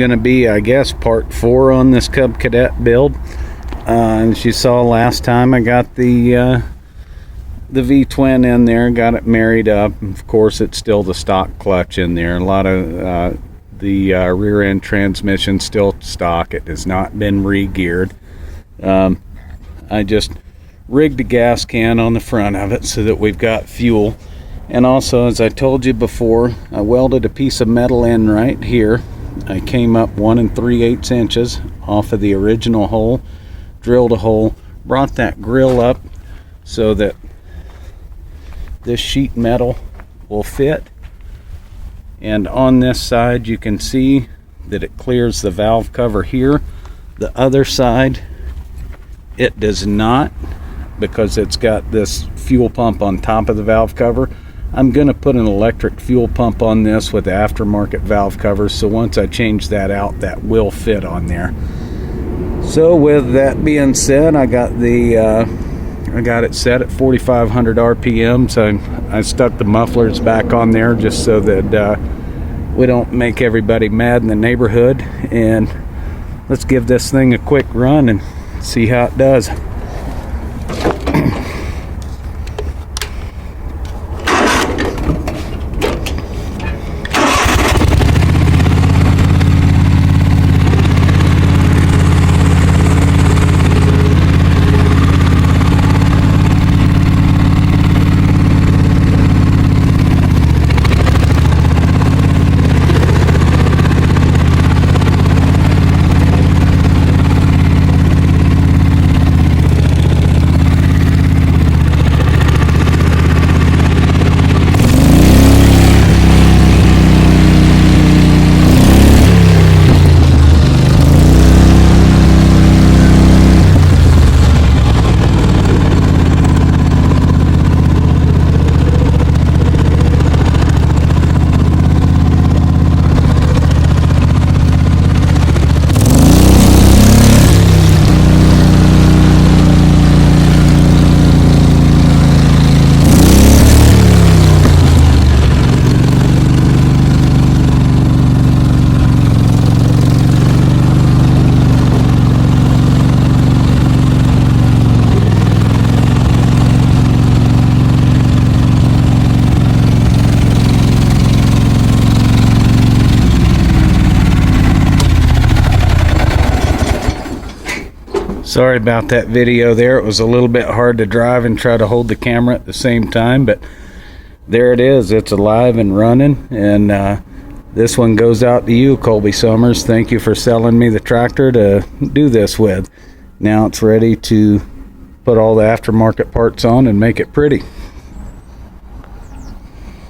going to be, I guess, part 4 on this Cub Cadet build. As you saw last time, I got the V-twin in there, got it married up. Of course, it's still the stock clutch in there. A lot of the rear end transmission still stock. It has not been re-geared. I just rigged a gas can on the front of it so that we've got fuel. And also, as I told you before, I welded a piece of metal in right here. I came up 1 3/8 inches off of the original hole, drilled a hole, brought that grill up so that this sheet metal will fit. And on this side, you can see that it clears the valve cover here. The other side, it does not, because it's got this fuel pump on top of the valve cover. I'm going to put an electric fuel pump on this with the aftermarket valve covers, so once I change that out, that will fit on there. So with that being said, I got it set at 4,500 RPM, so I stuck the mufflers back on there just so that we don't make everybody mad in the neighborhood. And let's give this thing a quick run and see how it does. Sorry about that video there. It was a little bit hard to drive and try to hold the camera at the same time, but there it is. It's alive and running, and this one goes out to you, Colby Summers. Thank you for selling me the tractor to do this with. Now it's ready to put all the aftermarket parts on and make it pretty.